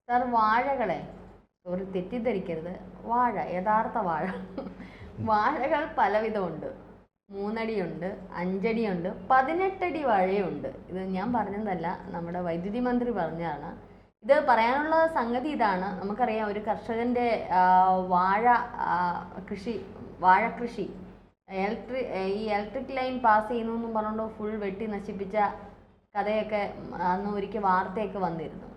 Sir വാഴകളെ ഒരു തെറ്റിദ്ധരിക്കരുത്. വാഴ യഥാർത്ഥ വാഴ വാഴകൾ പലവിധമുണ്ട്. 3 അടിയുണ്ട്, 5 അടിയുണ്ട്, 18 അടി വാഴയുണ്ട്. ഇത് ഞാൻ പറഞ്ഞതല്ല, നമ്മുടെ വൈദ്യുതി മന്ത്രി പറഞ്ഞതാണ്. ഇത് പറയാനുള്ള സംഗതി ഇതാണ്. നമുക്കറിയാം, ഒരു കർഷകൻ്റെ വാഴകൃഷി ഈ ഇലക്ട്രിക് ലൈൻ പാസ് ചെയ്യുന്നു എന്നും പറഞ്ഞുകൊണ്ട് ഫുൾ വെട്ടി നശിപ്പിച്ച കഥയൊക്കെ അന്ന് ഒരിക്കൽ വാർത്തയൊക്കെ വന്നിരുന്നു.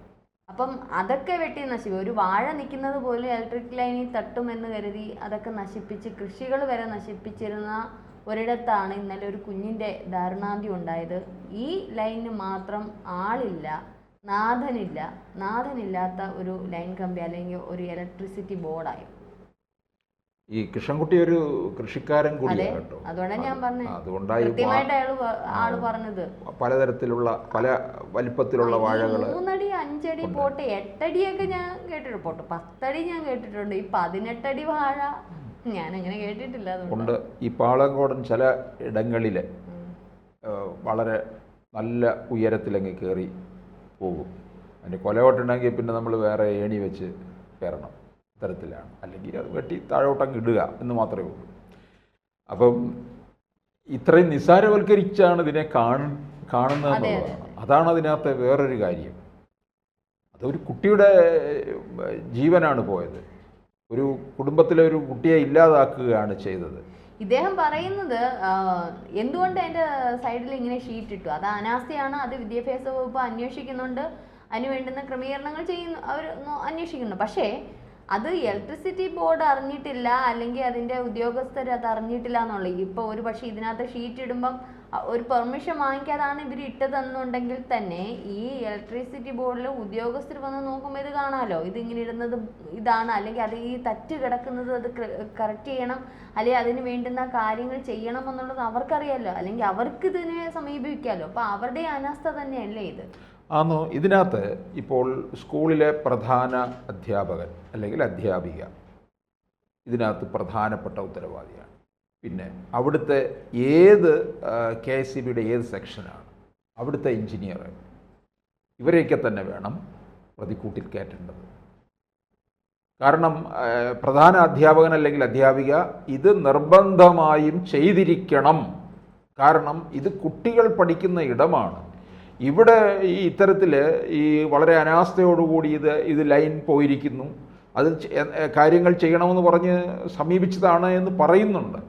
അപ്പം അതൊക്കെ വെട്ടി നശിപ്പിക്കും. ഒരു വാഴ നിൽക്കുന്നത് പോലും ഇലക്ട്രിക് ലൈനിൽ തട്ടുമെന്ന് കരുതി അതൊക്കെ നശിപ്പിച്ച് കൃഷികൾ വരെ നശിപ്പിച്ചിരുന്ന ഒരിടത്താണ് ഇന്നലെ ഒരു കുഞ്ഞിൻ്റെ ദാരുണാന്ത്യം ഉണ്ടായത്. ഈ ലൈനിന് മാത്രം ആളില്ല, നാഥനില്ലാത്ത ഒരു ലൈൻ കമ്പി അല്ലെങ്കിൽ ഒരു ഇലക്ട്രിസിറ്റി ബോർഡായി. ഈ കൃഷ്ണൻകുട്ടി ഒരു കൃഷിക്കാരൻ കൂടിയാണ് കേട്ടോ. അതുകൊണ്ടാണ് ഞാൻ പറഞ്ഞത്, ആള് പറഞ്ഞത് പലതരത്തിലുള്ള പല വലിപ്പത്തിലുള്ള വാഴകൾ 3 അടി 5 അടി പോട്ടെ, 8 അടിയൊക്കെ ഞാൻ കേട്ടിട്ടുണ്ട്, പോട്ടെ 10 അടി ഞാൻ കേട്ടിട്ടുണ്ട്. ഈ 18 അടി വാഴ ഞാൻ അങ്ങനെ കേട്ടിട്ടില്ല. അതുകൊണ്ട് ഈ പാളങ്കോടൻ ചില ഇടങ്ങളിൽ വളരെ നല്ല ഉയരത്തിലങ്ങ് കയറി പോകും. അതിന് കൊലവട്ടുണ്ടെങ്കിൽ പിന്നെ നമ്മൾ വേറെ ഏണി വെച്ച് കയറണം, തരത്തിലാണ്. അല്ലെങ്കിൽ അത് വെട്ടി താഴോട്ടങ്ങ് ഇടുക എന്ന് മാത്രമേ ഉള്ളൂ. അപ്പം ഇത്രയും നിസ്സാരവൽക്കരിച്ചാണ് ഇതിനെ കാണുന്നതെന്നുള്ളതാണ്. അതാണ് അതിനകത്ത് വേറൊരു കാര്യം. അതൊരു കുട്ടിയുടെ ജീവനാണ് പോയത്. ഒരു കുടുംബത്തിലെ ഒരു കുട്ടിയെ ഇല്ലാതാക്കുകയാണ് ചെയ്തത്. ഇദ്ദേഹം പറയുന്നത് എന്തുകൊണ്ട് അതിൻ്റെ സൈഡിൽ ഇങ്ങനെ ഷീറ്റ് ഇട്ടു, അത് അനാസ്ഥയാണ്. അത് വിദ്യാഭ്യാസ വകുപ്പ് അന്വേഷിക്കുന്നുണ്ട്, അതിന് വേണ്ടുന്ന ക്രമീകരണങ്ങൾ അവർ അന്വേഷിക്കുന്നു. പക്ഷേ അത് ഇലക്ട്രിസിറ്റി ബോർഡ് അറിഞ്ഞിട്ടില്ല, അല്ലെങ്കിൽ അതിൻ്റെ ഉദ്യോഗസ്ഥർ അത് അറിഞ്ഞിട്ടില്ല എന്നുള്ളത്. ഇപ്പോൾ ഒരു പക്ഷേ ഇതിനകത്ത് ഷീറ്റ് ഇടുമ്പം ഒരു പെർമിഷൻ വാങ്ങിക്കാതാണ് ഇവർ ഇട്ടതെന്നുണ്ടെങ്കിൽ തന്നെ ഈ ഇലക്ട്രിസിറ്റി ബോർഡിൽ ഉദ്യോഗസ്ഥർ വന്ന് നോക്കുമ്പോൾ ഇത് കാണാമല്ലോ, ഇതിങ്ങനെ ഇടുന്നത് ഇതാണ്, അല്ലെങ്കിൽ അത് ഈ തറ്റ് കിടക്കുന്നത് അത് കറക്റ്റ് ചെയ്യണം, അല്ലെങ്കിൽ അതിന് വേണ്ടുന്ന കാര്യങ്ങൾ ചെയ്യണം എന്നുള്ളത് അവർക്കറിയാമല്ലോ, അല്ലെങ്കിൽ അവർക്ക് ഇതിനെ സമീപിക്കാമല്ലോ. അപ്പോൾ അവരുടെ അനാസ്ഥ തന്നെയല്ലേ ഇത്. ആണോ? ഇതിനകത്ത് ഇപ്പോൾ സ്കൂളിലെ പ്രധാന അധ്യാപകൻ അല്ലെങ്കിൽ അധ്യാപിക ഇതിനകത്ത് പ്രധാനപ്പെട്ട ഉത്തരവാദിയാണ്. പിന്നെ അവിടുത്തെ ഏത് KSEBയുടെ ഏത് സെക്ഷനാണ്, അവിടുത്തെ എഞ്ചിനീയർ, ഇവരെയൊക്കെ തന്നെ വേണം പ്രതിക്കൂട്ടിൽ കയറ്റേണ്ടത്. കാരണം പ്രധാന അധ്യാപകൻ അല്ലെങ്കിൽ അധ്യാപിക ഇത് നിർബന്ധമായും ചെയ്തിരിക്കണം. കാരണം ഇത് കുട്ടികൾ പഠിക്കുന്ന ഇടമാണ്. ഇവിടെ ഈ ഇത്തരത്തിൽ ഈ വളരെ അനാസ്ഥയോടുകൂടി ഇത് ലൈൻ പോയിരിക്കുന്നു, അത് കാര്യങ്ങൾ ചെയ്യണമെന്ന് പറഞ്ഞ് സമീപിച്ചതാണ് എന്ന് പറയുന്നുണ്ട്.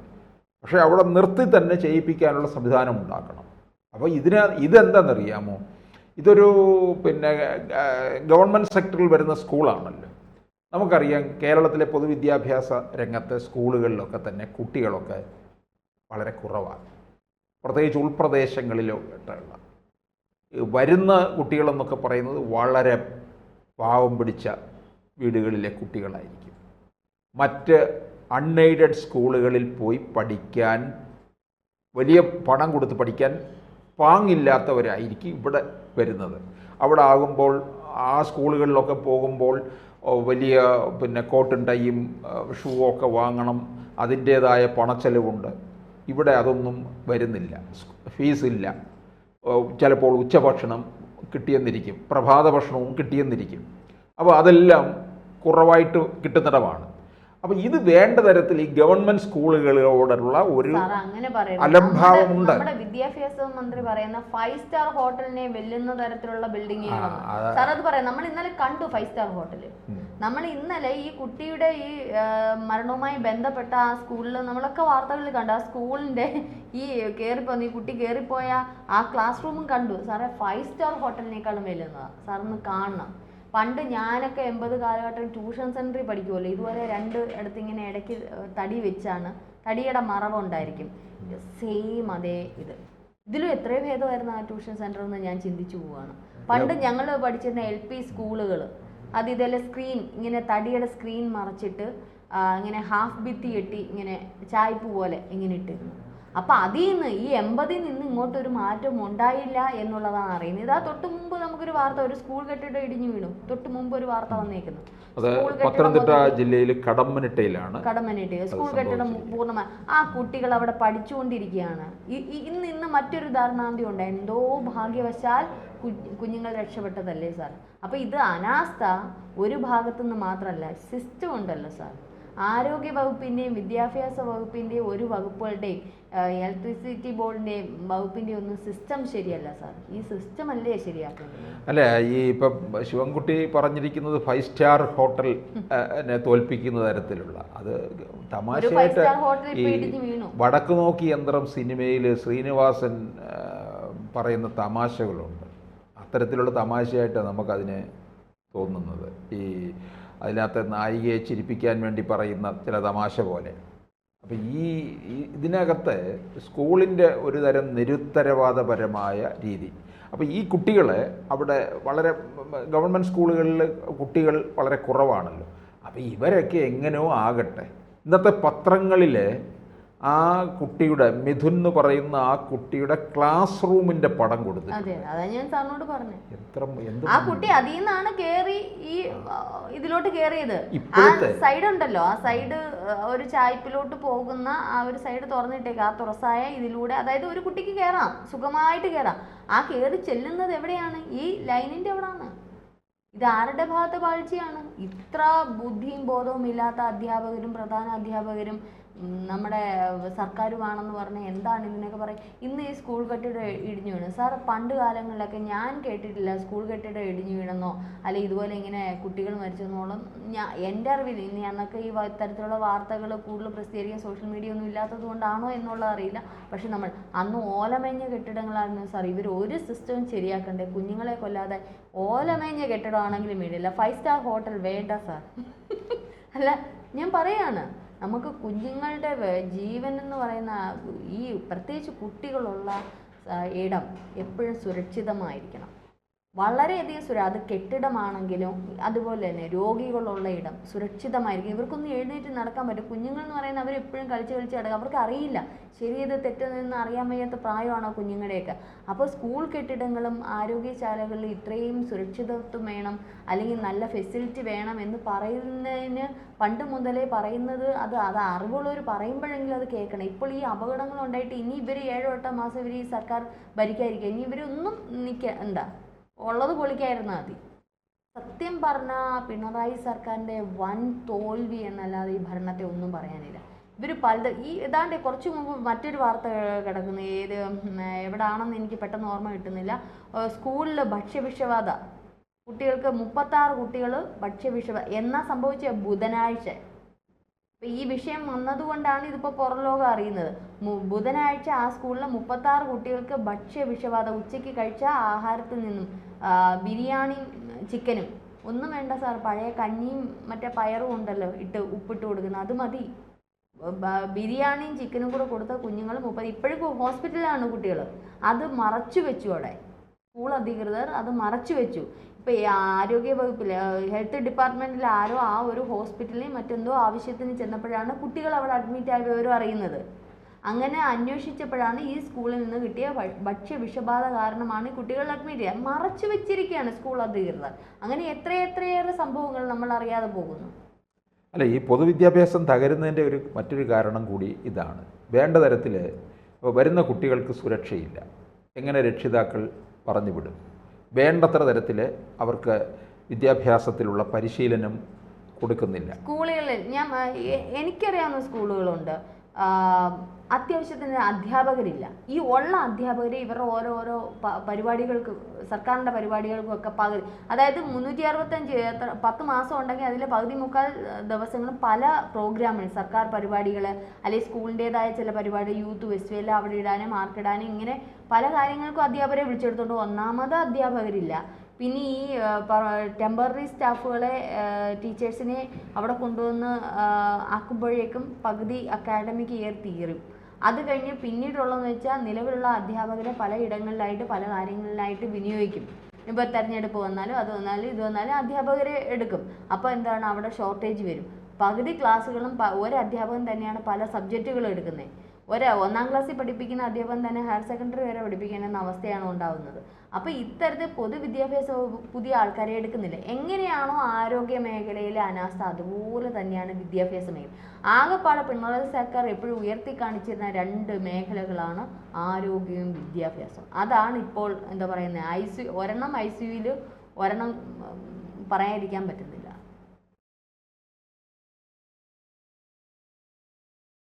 പക്ഷേ അവിടെ നിർത്തി തന്നെ ചെയ്യിപ്പിക്കാനുള്ള സംവിധാനം ഉണ്ടാക്കണം. അപ്പോൾ ഇതെന്താണെന്നറിയാമോ, ഇതൊരു ഗവൺമെൻറ് സെക്ടറിൽ വരുന്ന സ്കൂളാണല്ലോ. നമുക്കറിയാം കേരളത്തിലെ പൊതുവിദ്യാഭ്യാസ രംഗത്തെ സ്കൂളുകളിലൊക്കെ തന്നെ കുട്ടികളൊക്കെ വളരെ കുറവാണ്. പ്രത്യേകിച്ച് ഉൾപ്രദേശങ്ങളിലുള്ള വരുന്ന കുട്ടികളെന്നൊക്കെ പറയുന്നത് വളരെ പാവം പിടിച്ച വീടുകളിലെ കുട്ടികളായിരിക്കും. മറ്റ് അൺഎയ്ഡഡ് സ്കൂളുകളിൽ പോയി പഠിക്കാൻ, വലിയ പണം കൊടുത്ത് പഠിക്കാൻ പാങ്ങില്ലാത്തവരായിരിക്കും ഇവിടെ വരുന്നത്. അവിടെ ആകുമ്പോൾ ആ സ്കൂളുകളിലൊക്കെ പോകുമ്പോൾ വലിയ കോട്ടും ടൈയും ഷൂ ഒക്കെ വാങ്ങണം, അതിൻ്റേതായ പണച്ചെലവുണ്ട്. ഇവിടെ അതൊന്നും വരുന്നില്ല, ഫീസില്ല. ചിലപ്പോൾ ഉച്ചഭക്ഷണം കിട്ടിയെന്നിരിക്കും, പ്രഭാത ഭക്ഷണവും കിട്ടിയെന്നിരിക്കും. അപ്പോൾ അതെല്ലാം കുറവായിട്ട് കിട്ടുന്നിടമാണ്. അപ്പോൾ ഇത് വേണ്ട തരത്തിൽ ഈ ഗവൺമെന്റ് സ്കൂളുകളോടുള്ള ഒരു അലംഭാവമുണ്ട്. നമ്മുടെ വിദ്യാഭ്യാസ മന്ത്രി പറയുന്ന 5 സ്റ്റാർ ഹോട്ടലിനെ വെല്ലുന്ന തരത്തിലുള്ള ബിൽഡിങ്ങുകളാണ് സാർ. അത് പറയാം, നമ്മൾ ഇന്നലെ കണ്ടു 5 സ്റ്റാർ ഹോട്ടൽ. നമ്മൾ ഇന്നലെ ഈ കുട്ടിയുടെ ഈ മരണവുമായി ബന്ധപ്പെട്ട ആ സ്കൂളിൽ നമ്മളൊക്കെ വാർത്തകളിൽ കണ്ടു. ആ സ്കൂളിന്റെ ഈ കുട്ടി കയറിപ്പോയ ആ ക്ലാസ് റൂമും കണ്ടു സാറേ. 5 സ്റ്റാർ ഹോട്ടലിനേക്കാളും വെല്ലുന്നതാണ് സാറിന് കാണണം. പണ്ട് ഞാനൊക്കെ 80 കാലഘട്ടം ട്യൂഷൻ സെൻറ്ററിൽ പഠിക്കുമല്ലോ, ഇതുപോലെ 2 ഇടത്ത് ഇങ്ങനെ ഇടയ്ക്ക് തടി വെച്ചാണ്, തടിയുടെ മറവുണ്ടായിരിക്കും, സെയിം അതേ ഇതിലും എത്രയോ ഭേദമായിരുന്നു ആ ട്യൂഷൻ സെൻറ്റർ എന്ന് ഞാൻ ചിന്തിച്ചു പോവുകയാണ്. പണ്ട് ഞങ്ങൾ പഠിച്ചിരുന്ന LP സ്കൂളുകൾ അത് ഇതെല്ലാം സ്ക്രീൻ, ഇങ്ങനെ തടിയുടെ സ്ക്രീൻ മറച്ചിട്ട് ഇങ്ങനെ ഹാഫ് ഭിത്തി കെട്ടി ഇങ്ങനെ ചായ്പ് പോലെ ഇങ്ങനെ ഇട്ടിരുന്നു. അപ്പം അതിൽ നിന്ന് ഈ 80-ൽ നിന്ന് ഇങ്ങോട്ടൊരു മാറ്റം ഉണ്ടായില്ല എന്നുള്ളതാണ് അറിയുന്നത്. ഇതാ തൊട്ട് മുമ്പ് നമുക്കൊരു വാർത്ത, ഒരു സ്കൂൾ കെട്ടിടം ഇടിഞ്ഞു വീണു, തൊട്ട് മുമ്പ് ഒരു വാർത്ത വന്നേക്കുന്നു. പത്തനംതിട്ട ജില്ലയിൽ കടമ്മനിട്ടയിലാണ് സ്കൂൾ കെട്ടിടം പൂർണ്ണമായി ആ കുട്ടികൾ അവിടെ പഠിച്ചുകൊണ്ടിരിക്കുകയാണ്. ഇന്ന് മറ്റൊരു ദാരുണാന്ത്യം ഉണ്ടായി. എന്തോ ഭാഗ്യവശാൽ കുഞ്ഞുങ്ങൾ രക്ഷപ്പെട്ടതല്ലേ സാർ. അപ്പോൾ ഇത് അനാസ്ഥ ഒരു ഭാഗത്തുനിന്ന് മാത്രമല്ല, സിസ്റ്റം ഉണ്ടല്ലോ സാർ. ആരോഗ്യ വകുപ്പിൻ്റെയും വിദ്യാഭ്യാസ വകുപ്പിൻ്റെയും ഒരു വകുപ്പുകളുടെയും ഇലക്ട്രിസിറ്റി ബോർഡിൻ്റെയും വകുപ്പിൻ്റെയും ഒന്നും സിസ്റ്റം ശരിയല്ല സാർ. ഈ സിസ്റ്റം അല്ലേ ശരിയാക്കുന്നത്? അല്ല, ഈ ഇപ്പം ശിവൻകുട്ടി പറഞ്ഞിരിക്കുന്നത് 5 സ്റ്റാർ ഹോട്ടൽ തോൽപ്പിക്കുന്ന തരത്തിലുള്ള, അത് തമാശയായിട്ട് ഈ വടക്ക് നോക്കി യന്ത്രം സിനിമയിൽ ശ്രീനിവാസൻ പറയുന്ന തമാശകളുണ്ട്. അത്തരത്തിലുള്ള തമാശയായിട്ട് നമുക്കതിനെ തോന്നുന്നത്. ഈ അതിനകത്ത് നായികയെ ചിരിപ്പിക്കാൻ വേണ്ടി പറയുന്ന ചില തമാശ പോലെ. അപ്പം ഇതിനകത്ത് സ്കൂളിൻ്റെ ഒരു തരം നിരുത്തരവാദപരമായ രീതി. അപ്പോൾ ഈ കുട്ടികളെ അവിടെ വളരെ ഗവൺമെൻറ് സ്കൂളുകളിൽ കുട്ടികൾ വളരെ കുറവാണല്ലോ. അപ്പോൾ ഇവരൊക്കെ എങ്ങനെയോ ആകട്ടെ, ഇന്നത്തെ പത്രങ്ങളിൽ ആ കുട്ടിയുടെ മിഥുൻ എന്ന് പറയുന്ന ആ കുട്ടിയുടെ ക്ലാസ് റൂമിന്റെ പടം കൊടുത്തു. അതെ, അതാ ഞാൻ സാറിനോട് പറഞ്ഞത്. ആ കുട്ടി അതിൽ നിന്നാണ് കേറി ഈ ഇതിലോട്ട് കേറിയത്. ആ സൈഡ് ഉണ്ടല്ലോ, ആ സൈഡ് ഒരു ചായ്പിലോട്ട് പോകുന്ന ആ ഒരു സൈഡ് തുറന്നിട്ടേക്ക്, ആ തുറസായ ഇതിലൂടെ, അതായത് ഒരു കുട്ടിക്ക് കയറാം, സുഖമായിട്ട് കയറാം. ആ കയറി ചെല്ലുന്നത് എവിടെയാണ്? ഈ ലൈനിന്റെ എവിടെയാണ്? ഇത് ആരുടെ ഭാഗത്ത് പാഴ്ചയാണ്? ഇത്ര ബുദ്ധിയും ബോധവും ഇല്ലാത്ത അധ്യാപകരും പ്രധാന അധ്യാപകരും നമ്മുടെ സർക്കാരുമാണെന്ന് പറഞ്ഞാൽ എന്താണ് ഇതിനൊക്കെ പറയും. ഇന്ന് ഈ സ്കൂൾ കെട്ടിടം ഇടിഞ്ഞു വീണു സാർ. പണ്ട് കാലങ്ങളിലൊക്കെ ഞാൻ കേട്ടിട്ടില്ല സ്കൂൾ കെട്ടിടം ഇടിഞ്ഞു വീണെന്നോ അല്ലെങ്കിൽ ഇതുപോലെ ഇങ്ങനെ കുട്ടികൾ മരിച്ചെന്നോളം എൻ്റെ അറിവിൽ. ഇനി അന്നൊക്കെ ഈ തരത്തിലുള്ള വാർത്തകൾ കൂടുതൽ പ്രസിദ്ധീകരിക്കാൻ സോഷ്യൽ മീഡിയ ഒന്നും ഇല്ലാത്തത് കൊണ്ടാണോ എന്നുള്ളത് അറിയില്ല. പക്ഷെ നമ്മൾ അന്ന് ഓലമേഞ്ഞ കെട്ടിടങ്ങളായിരുന്നു സാർ. ഇവർ ഒരു സിസ്റ്റവും ശരിയാക്കണ്ടേ? കുഞ്ഞുങ്ങളെ കൊല്ലാതെ ഓലമേഞ്ഞ കെട്ടിടമാണെങ്കിലും വേണ്ടില്ല. 5 സ്റ്റാർ ഹോട്ടൽ വേണ്ട സാർ. അല്ല, ഞാൻ പറയാണ്, നമുക്ക് കുഞ്ഞുങ്ങളുടെ ജീവൻ എന്ന് പറയുന്ന ഈ പ്രത്യേകിച്ച് കുട്ടികളുള്ള ഇടം എപ്പോഴും സുരക്ഷിതമായിരിക്കണം. വളരെയധികം അത് കെട്ടിടമാണെങ്കിലും അതുപോലെ തന്നെ രോഗികളുള്ള ഇടം സുരക്ഷിതമായിരിക്കും. ഇവർക്കൊന്നും എഴുന്നേറ്റ് നടക്കാൻ പറ്റും. കുഞ്ഞുങ്ങൾ എന്ന് പറയുന്നത് അവരെപ്പോഴും കളിച്ച് കിടക്കുക. അവർക്ക് അറിയില്ല ശരിയത് തെറ്റെന്ന് അറിയാൻ വയ്യാത്ത പ്രായമാണോ കുഞ്ഞുങ്ങളുടെയൊക്കെ. അപ്പോൾ സ്കൂൾ കെട്ടിടങ്ങളും ആരോഗ്യശാലകളിലും ഇത്രയും സുരക്ഷിതത്വം വേണം, അല്ലെങ്കിൽ നല്ല ഫെസിലിറ്റി വേണം എന്ന് പറയുന്നതിന് പണ്ട് മുതലേ പറയുന്നത് അത് അറിവുള്ളവർ പറയുമ്പോഴെങ്കിലും അത് കേൾക്കണം. ഇപ്പോൾ ഈ അപകടങ്ങൾ ഉണ്ടായിട്ട് ഇനി ഇവർ 7-8 മാസം ഇവർ ഈ സർക്കാർ ഭരിക്കാതിരിക്കുക. ഇനി ഇവരൊന്നും എന്താ ഉള്ളത് പൊളിക്കായിരുന്നാൽ മതി. സത്യം പറഞ്ഞാൽ പിണറായി സർക്കാരിൻ്റെ വൻ തോൽവി എന്നല്ലാതെ ഈ ഭരണത്തെ ഒന്നും പറയാനില്ല. ഇവർ ഏതാണ്ട് കുറച്ച് മുമ്പ് മറ്റൊരു വാർത്ത കിടക്കുന്നു, എവിടാണെന്ന് എനിക്ക് പെട്ടെന്ന് ഓർമ്മ കിട്ടുന്നില്ല. സ്കൂളിൽ ഭക്ഷ്യവിഷബാധ, കുട്ടികൾക്ക് 36 കുട്ടികൾ ഭക്ഷ്യവിഷബാധ എന്നാ സംഭവിച്ച ബുധനാഴ്ച. അപ്പോൾ ഈ വിഷയം വന്നതുകൊണ്ടാണ് ഇതിപ്പോൾ പുറം ലോകം അറിയുന്നത്. ബുധനാഴ്ച ആ സ്കൂളിലെ 36 കുട്ടികൾക്ക് ഭക്ഷ്യവിഷബാധ. ഉച്ചയ്ക്ക് കഴിച്ച ആഹാരത്തിൽ നിന്നും ബിരിയാണിയും ചിക്കനും ഒന്നും വേണ്ട സാർ, പഴയ കഞ്ഞിയും മറ്റേ പയറും ഉണ്ടല്ലോ ഇട്ട് ഉപ്പിട്ട് കൊടുക്കുന്നത്, അത് മതി. ബിരിയാണിയും ചിക്കനും കൂടെ കൊടുത്ത കുഞ്ഞുങ്ങൾ 30. ഇപ്പോഴും ഹോസ്പിറ്റലിലാണ് കുട്ടികൾ. അത് മറച്ചു വെച്ചു. അവിടെ സ്കൂൾ അധികൃതർ അത് മറച്ചു വെച്ചു. ഇപ്പോൾ ഈ ആരോഗ്യ വകുപ്പിൽ ഹെൽത്ത് ഡിപ്പാർട്ട്മെൻറ്റിൽ ആരോ ആ ഒരു ഹോസ്പിറ്റലിൽ മറ്റെന്തോ ആവശ്യത്തിന് ചെന്നപ്പോഴാണ് കുട്ടികൾ അവിടെ അഡ്മിറ്റ് ആയ വിവരം അറിയുന്നത്. അങ്ങനെ അന്വേഷിച്ചപ്പോഴാണ് ഈ സ്കൂളിൽ നിന്ന് കിട്ടിയ ഭക്ഷ്യവിഷബാധ കാരണമാണ് കുട്ടികൾ അഡ്മിറ്റ് ചെയ്യുക. മറച്ചു വെച്ചിരിക്കുകയാണ് സ്കൂൾ അധികൃതർ. അങ്ങനെ എത്രയേറെ സംഭവങ്ങൾ നമ്മൾ അറിയാതെ പോകുന്നു. അല്ല, ഈ പൊതുവിദ്യാഭ്യാസം തകരുന്നതിൻ്റെ മറ്റൊരു കാരണം കൂടി ഇതാണ്. വേണ്ട തരത്തിൽ വരുന്ന കുട്ടികൾക്ക് സുരക്ഷയില്ല. എങ്ങനെ രക്ഷിതാക്കൾ പറഞ്ഞു വിടും? വേണ്ടത്ര തരത്തിൽ അവർക്ക് വിദ്യാഭ്യാസത്തിലുള്ള പരിശീലനം കൊടുക്കുന്നില്ല. സ്കൂളുകളിൽ എനിക്കറിയാവുന്ന സ്കൂളുകളുണ്ട്, അത്യാവശ്യത്തിന് അധ്യാപകരില്ല. ഈ ഉള്ള അധ്യാപകരെ ഇവരുടെ ഓരോരോ പരിപാടികൾക്ക്, സർക്കാരിൻ്റെ പരിപാടികൾക്കൊക്കെ പകുതി, അതായത് 365 10 മാസം ഉണ്ടെങ്കിൽ അതിൽ പകുതി മുക്കാൽ ദിവസങ്ങളും പല പ്രോഗ്രാമിന് സർക്കാർ പരിപാടികൾ അല്ലെങ്കിൽ സ്കൂളിൻ്റേതായ ചില പരിപാടി, യൂത്ത് ഫെസ്റ്റിവൽ അവിടെ ഇടാനും മാർക്കിടാനും ഇങ്ങനെ പല കാര്യങ്ങൾക്കും അധ്യാപകരെ വിളിച്ചെടുത്തോണ്ട് ഒന്നാമത് അധ്യാപകരില്ല. പിന്നെ ഈ ടെമ്പററി സ്റ്റാഫുകളെ ടീച്ചേഴ്സിനെ അവിടെ കൊണ്ടുവന്ന് ആക്കുമ്പോഴേക്കും പകുതി അക്കാഡമിക് ഇയർ തീരും. അത് കഴിഞ്ഞ് പിന്നീടുള്ളതെന്ന് വെച്ചാൽ നിലവിലുള്ള അധ്യാപകരെ പലയിടങ്ങളിലായിട്ട് പല കാര്യങ്ങളിലായിട്ട് വിനിയോഗിക്കും. ഇപ്പോൾ തെരഞ്ഞെടുപ്പ് വന്നാലും അത് വന്നാലും ഇത് വന്നാലും അധ്യാപകരെ എടുക്കും. അപ്പോൾ എന്താണ്, അവിടെ ഷോർട്ടേജ് വരും. പകുതി ക്ലാസ്സുകളും ഒരു അധ്യാപകൻ തന്നെയാണ് പല സബ്ജക്റ്റുകളും എടുക്കുന്നത്. 1-ാം ക്ലാസ്സിൽ പഠിപ്പിക്കുന്ന അധ്യാപകൻ തന്നെ ഹയർ സെക്കൻഡറി വരെ പഠിപ്പിക്കുന്ന അവസ്ഥയാണ് ഉണ്ടാകുന്നത്. അപ്പോൾ ഇത്തരത്തിൽ പൊതുവിദ്യാഭ്യാസ പുതിയ ആൾക്കാരെ എടുക്കുന്നില്ല. എങ്ങനെയാണോ ആരോഗ്യ മേഖലയിലെ അനാസ്ഥ അതുപോലെ തന്നെയാണ് വിദ്യാഭ്യാസ മേഖല. ആകെപ്പാടെ പിണറായി സർക്കാർ എപ്പോഴും ഉയർത്തി കാണിച്ചിരുന്ന 2 മേഖലകളാണ് ആരോഗ്യവും വിദ്യാഭ്യാസവും. അതാണ് ഇപ്പോൾ എന്താ പറയുന്നത്, ഒരെണ്ണം ICUയിൽ ഒരെണ്ണം പറയാതിരിക്കാൻ പറ്റുന്നില്ല.